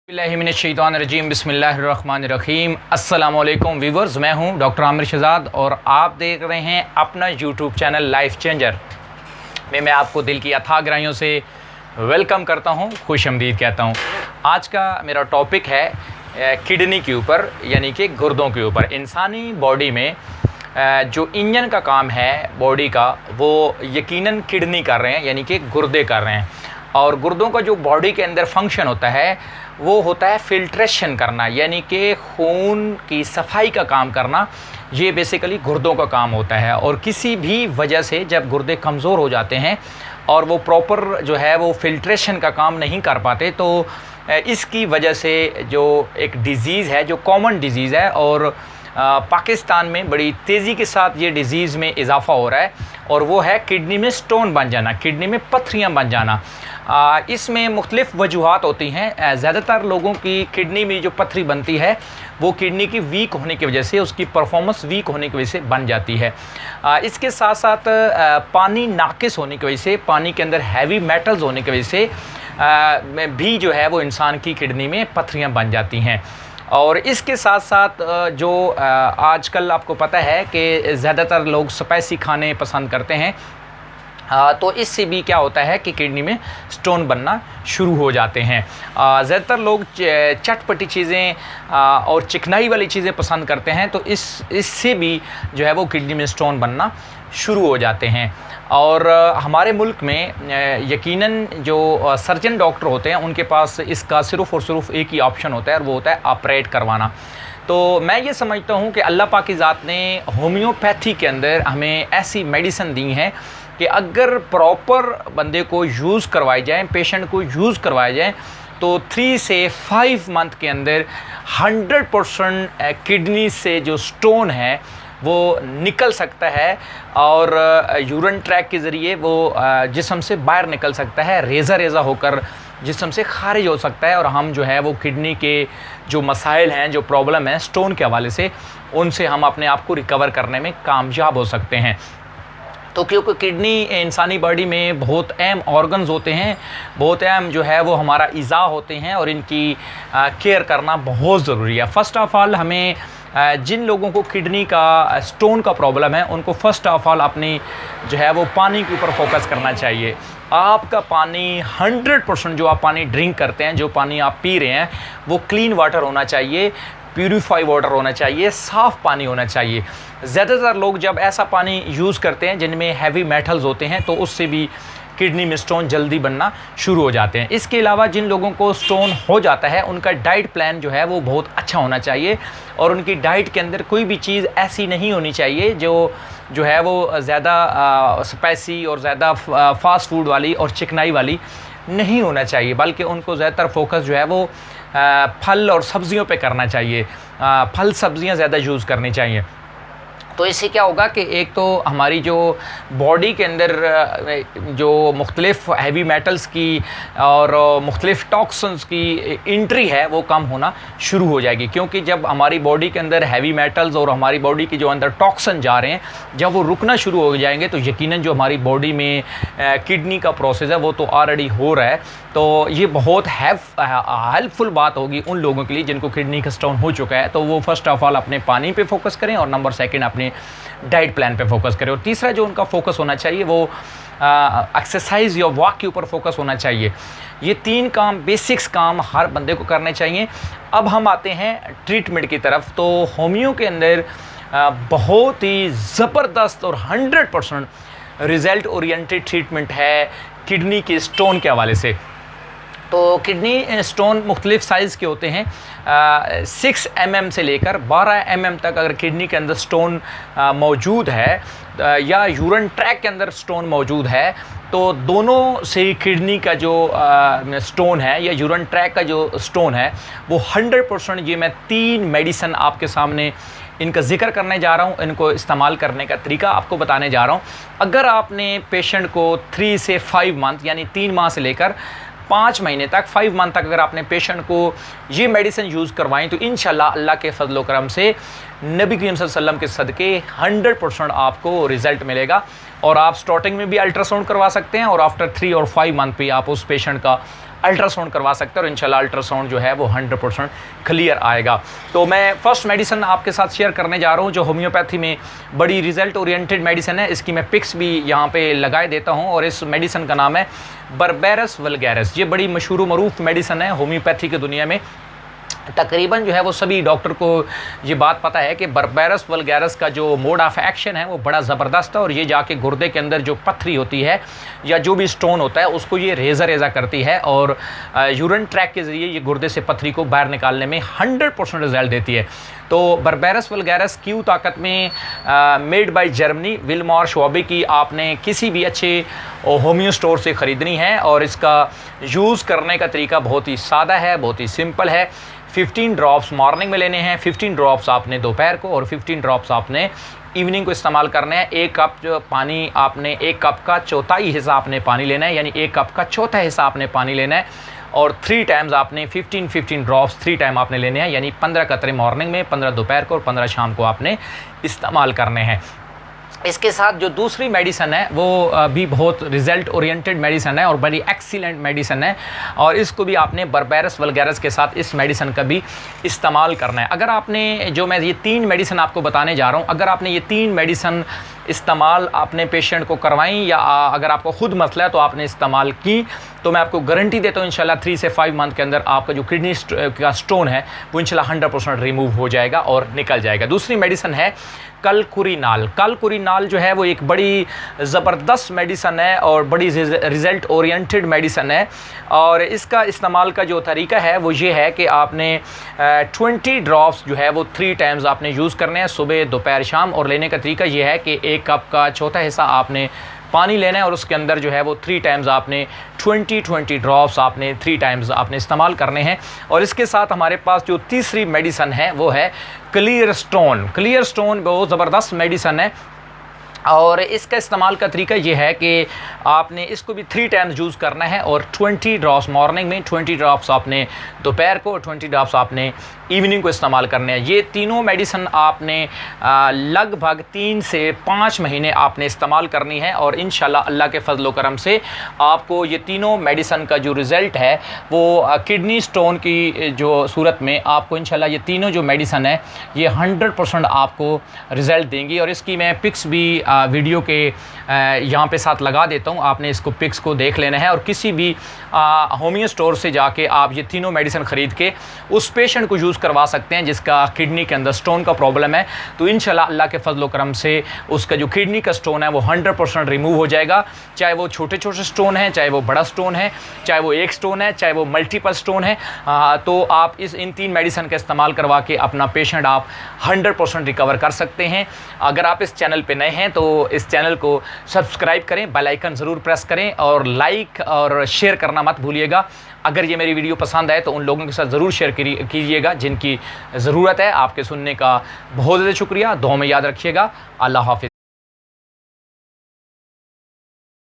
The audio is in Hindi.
बिस्मिल्लाहिर्रहमानिर्रहीम बिस्मिल्लाहिर्रहमानिर्रहीम अस्सलाम वालेकुम व्यूवर्स, मैं हूं डॉक्टर आमिर शहजाद और आप देख रहे हैं अपना यूट्यूब चैनल लाइफ चेंजर में मैं आपको दिल की अथाह गहराइयों से वेलकम करता हूं, खुशआमदीद कहता हूं। आज का मेरा टॉपिक है किडनी के ऊपर, यानी कि गुर्दों के ऊपर। इंसानी बॉडी में जो इंजन का काम है बॉडी का, वो यकीनन किडनी कर रहे हैं, यानी कि गुर्दे कर रहे हैं। और गुर्दों का जो बॉडी के अंदर फंक्शन होता है वो होता है फिल्ट्रेशन करना, यानी कि खून की सफाई का काम करना। ये बेसिकली गुर्दों का काम होता है। और किसी भी वजह से जब गुर्दे कमज़ोर हो जाते हैं और वो प्रॉपर जो है वो फिल्ट्रेशन का काम नहीं कर पाते, तो इसकी वजह से जो एक डिज़ीज़ है, जो कॉमन डिज़ीज़ है, और पाकिस्तान में बड़ी तेज़ी के साथ ये डिज़ीज़ में इजाफ़ा हो रहा है, और वो है किडनी में स्टोन बन जाना, किडनी में पत्थरियां बन जाना। इसमें मुख्तलिफ़ वजूहात होती हैं। ज़्यादातर लोगों की किडनी में जो पत्थरी बनती है वो किडनी की वीक होने की वजह से, उसकी परफॉर्मेंस वीक होने की वजह से बन जाती है। इसके साथ साथ पानी नाकिस होने की वजह से, पानी के अंदर हैवी मेटल्स होने की वजह से भी जो है वो इंसान की किडनी में पत्थरियां बन जाती हैं। और इसके साथ साथ जो आजकल आपको पता है कि ज़्यादातर लोग स्पाइसी खाने पसंद करते हैं, तो इससे भी क्या होता है कि किडनी में स्टोन बनना शुरू हो जाते हैं। ज़्यादातर लोग चटपटी चीज़ें और चिकनाई वाली चीज़ें पसंद करते हैं, तो इससे भी जो है वो किडनी में स्टोन बनना शुरू हो जाते हैं। और हमारे मुल्क में यकीनन जो सर्जन डॉक्टर होते हैं उनके पास इसका सिर्फ़ और सिर्फ एक ही ऑप्शन होता है, और वो होता है ऑपरेट करवाना। तो मैं ये समझता हूँ कि अल्लाह पाक की ज़ात ने होम्योपैथी के अंदर हमें ऐसी मेडिसिन दी हैं कि अगर प्रॉपर बंदे को यूज़ करवाई जाए, पेशेंट को यूज़ करवाया जाए, तो 3 से 5 मंथ के अंदर 100% किडनी से जो स्टोन है वो निकल सकता है, और यूरिन ट्रैक के ज़रिए वो जिस्म से बाहर निकल सकता है, रेज़ा होकर जिस्म से खारिज हो सकता है। और हम जो है वो किडनी के जो मसाइल हैं, जो प्रॉब्लम है स्टोन के हवाले से, उनसे हम अपने आप को रिकवर करने में कामयाब हो सकते हैं। तो क्योंकि किडनी इंसानी बॉडी में बहुत अहम ऑर्गन्स होते हैं, बहुत अहम जो है वो हमारा अज़ा होते हैं, और इनकी केयर करना बहुत ज़रूरी है। फ़र्स्ट ऑफ़ ऑल हमें जिन लोगों को किडनी का स्टोन का प्रॉब्लम है उनको फ़र्स्ट ऑफ़ ऑल अपनी जो है वो पानी के ऊपर फोकस करना चाहिए। आपका पानी 100% जो आप पानी ड्रिंक करते हैं, जो पानी आप पी रहे हैं, वो क्लीन वाटर होना चाहिए, प्यूरीफाई वाटर होना चाहिए, साफ़ पानी होना चाहिए। ज़्यादातर लोग जब ऐसा पानी यूज़ करते हैं जिनमें हैवी मेटल्स होते हैं, तो उससे भी किडनी में स्टोन जल्दी बनना शुरू हो जाते हैं। इसके अलावा जिन लोगों को स्टोन हो जाता है उनका डाइट प्लान जो है वो बहुत अच्छा होना चाहिए, और उनकी डाइट के अंदर कोई भी चीज़ ऐसी नहीं होनी चाहिए जो है वो ज़्यादा स्पाइसी और ज़्यादा फास्ट फूड वाली और चिकनाई वाली नहीं होना चाहिए, बल्कि उनको ज़्यादातर फोकस जो है वो फल और सब्ज़ियों पे करना चाहिए। फल सब्ज़ियाँ ज़्यादा यूज़ करनी चाहिए। तो इससे क्या होगा कि एक तो हमारी जो बॉडी के अंदर जो मुख्तलिफ़ हैवी मेटल्स की और मुख्तलिफ़ टॉक्सिन्स की एंट्री है वो कम होना शुरू हो जाएगी। क्योंकि जब हमारी बॉडी के अंदर हैवी मेटल्स और हमारी बॉडी के जो अंदर टॉक्सिन जा रहे हैं, जब वो रुकना शुरू हो जाएंगे, तो यकीनन जो हमारी बॉडी में किडनी का प्रोसेस है वो तो ऑलरेडी हो रहा है। तो ये बहुत हेल्पफुल बात होगी उन लोगों के लिए जिनको किडनी का स्टोन हो चुका है। तो वो फ़र्स्ट ऑफ़ ऑल अपने पानी पे फोकस करें, और नंबर सेकंड अपने डाइट प्लान पे फोकस करें। और तीसरा जो उनका फोकस होना चाहिए वो एक्सरसाइज या वॉक के ऊपर फोकस होना चाहिए। ये 3 काम, बेसिक्स काम हर बंदे को करने चाहिए। अब हम आते हैं ट्रीटमेंट की तरफ। तो होम्यो के अंदर बहुत ही ज़बरदस्त और 100% रिज़ल्ट ओरिएंटेड ट्रीटमेंट है किडनी के स्टोन के हवाले से। तो किडनी स्टोन मुख्तलिफ़ साइज़ के होते हैं। 6 mm से लेकर 12 mm तक अगर किडनी के अंदर स्टोन मौजूद है, या यूरिन ट्रैक के अंदर स्टोन मौजूद है, तो दोनों से किडनी का जो स्टोन है या यूरिन ट्रैक का जो स्टोन है वो 100%, ये मैं 3 मेडिसिन आपके सामने इनका ज़िक्र करने जा रहा हूँ, इनको इस्तेमाल करने का तरीका आपको बताने जा रहा हूँ। अगर आपने पेशेंट को 3 से 5 मंथ, यानी 3 माह से लेकर 5 महीने तक, 5 मंथ तक अगर आपने पेशेंट को ये मेडिसिन यूज़ करवाएं, तो इंशाल्लाह अल्लाह के फजल करम से, नबी करीम सल्लल्लाहु अलैहि वसल्लम के सदक़े 100% आपको रिज़ल्ट मिलेगा। और आप स्टार्टिंग में भी अल्ट्रासाउंड करवा सकते हैं और आफ्टर 3 और 5 मंथ पे आप उस पेशेंट का अल्ट्रासाउंड करवा सकते हैं और इंशाल्लाह अल्ट्रासाउंड जो है वो 100% क्लियर आएगा। तो मैं फर्स्ट मेडिसिन आपके साथ शेयर करने जा रहा हूँ जो होम्योपैथी में बड़ी रिजल्ट ओरिएंटेड मेडिसिन है। इसकी मैं पिक्स भी यहाँ पे लगाए देता हूँ और इस मेडिसिन का नाम है बर्बेरस वल्गैरस। ये बड़ी मशहूर मरूफ मेडिसिन है होम्योपैथी की दुनिया में। तकरीबन जो है वो सभी डॉक्टर को ये बात पता है कि बर्बेरस वल्गैरस का जो मोड ऑफ एक्शन है वो बड़ा ज़बरदस्त है और ये जाके गुर्दे के अंदर जो पथरी होती है या जो भी स्टोन होता है उसको ये रेज़ा करती है और यूरिन ट्रैक के ज़रिए ये गुर्दे से पथरी को बाहर निकालने में 100% रिजल्ट देती है। तो बर्बेरस वल्गैरस क्यू ताकत में मेड बाय जर्मनी विलमार शॉबे की आपने किसी भी अच्छे होम्यो स्टोर से ख़रीदनी है और इसका यूज़ करने का तरीका बहुत ही सादा है, बहुत ही सिंपल है। 15 ड्रॉप्स मॉर्निंग में लेने हैं, 15 ड्रॉप्स आपने दोपहर को और 15 ड्रॉप्स आपने इवनिंग को इस्तेमाल करने हैं। एक कप जो पानी आपने, एक कप का चौथाई हिस्सा आपने पानी लेना है, यानी एक कप का चौथा हिस्सा आपने पानी लेना है और 3 टाइम्स आपने 15 ड्रॉप्स 3 टाइम आपने लेने हैं, यानी 15 कतरे मॉर्निंग में, 15 दोपहर को और 15 शाम को आपने इस्तेमाल करने हैं। इसके साथ जो दूसरी मेडिसिन है वो भी बहुत रिज़ल्ट ओरिएंटेड मेडिसिन है और बड़ी एक्सीलेंट मेडिसिन है और इसको भी आपने बर्बेरस वल्गैरस के साथ इस मेडिसिन का भी इस्तेमाल करना है। अगर आपने जो मैं ये 3 मेडिसिन आपको बताने जा रहा हूँ, अगर आपने ये 3 मेडिसिन इस्तेमाल अपने पेशेंट को करवाई या अगर आपको खुद मसला है तो आपने इस्तेमाल की, तो मैं आपको गारंटी देता हूँ इंशाल्लाह 3 से 5 मंथ के अंदर आपका जो किडनी का स्टोन है वो इंशाल्लाह 100% रिमूव हो जाएगा और निकल जाएगा। दूसरी मेडिसिन है कलकुरिनाल। कलकुरिनाल जो है वो एक बड़ी ज़बरदस्त मेडिसन है और बड़ी रिज़ल्ट ओरिएंटेड मेडिसन है और इसका इस्तेमाल का जो तरीका है वो ये है कि आपने 20 ड्रॉप्स जो है वो 3 टाइम्स आपने यूज़ करने हैं, सुबह दोपहर शाम। और लेने का तरीका ये है कि एक कप का चौथा हिस्सा आपने पानी लेना है और उसके अंदर जो है वो 3 टाइम्स आपने 20 ड्रॉप्स आपने 3 टाइम्स आपने इस्तेमाल करने हैं। और इसके साथ हमारे पास जो तीसरी मेडिसन है वो है क्लियर स्टोन। क्लियर स्टोन बहुत ज़बरदस्त मेडिसन है और इसका इस्तेमाल का तरीका ये है कि आपने इसको भी 3 टाइम्स यूज़ करना है और 20 ड्रॉप्स मॉर्निंग में, 20 ड्रॉप्स आपने दोपहर को और 20 ड्रॉप्स आपने इवनिंग को इस्तेमाल करने हैं। ये तीनों मेडिसिन आपने लगभग 3 से 5 महीने आपने इस्तेमाल करनी है और इंशाल्लाह अल्लाह के फजल करम से आपको ये तीनों मेडिसिन का जो रिज़ल्ट है वो किडनी स्टोन की जो सूरत में आपको इंशाल्लाह ये तीनों जो मेडिसिन है ये 100% आपको रिज़ल्ट देंगी। और इसकी मैं पिक्स भी वीडियो के यहाँ पे साथ लगा देता हूँ, आपने इसको पिक्स को देख लेना है और किसी भी होमियो स्टोर से जाके आप ये तीनों मेडिसिन ख़रीद के उस पेशेंट को यूज़ करवा सकते हैं जिसका किडनी के अंदर स्टोन का प्रॉब्लम है। तो इंशाल्लाह अल्लाह के फजल करम से उसका जो किडनी का स्टोन है वो 100% रिमूव हो जाएगा, चाहे वो छोटे छोटे स्टोन है, चाहे वो बड़ा स्टोन है, चाहे वो एक स्टोन है, चाहे वो मल्टीपल स्टोन है। तो आप इन 3 मेडिसिन का इस्तेमाल करवा के अपना पेशेंट आप 100% रिकवर कर सकते हैं। अगर आप इस चैनल पर नए हैं तो इस चैनल को सब्सक्राइब करें, बेल आइकन ज़रूर प्रेस करें और लाइक और शेयर करना मत भूलिएगा। अगर ये मेरी वीडियो पसंद आए तो उन लोगों के साथ ज़रूर शेयर कीजिएगा जिनकी ज़रूरत है। आपके सुनने का बहुत ज़्यादा शुक्रिया, दुआ में याद रखिएगा। अल्लाह हाफ़िज़।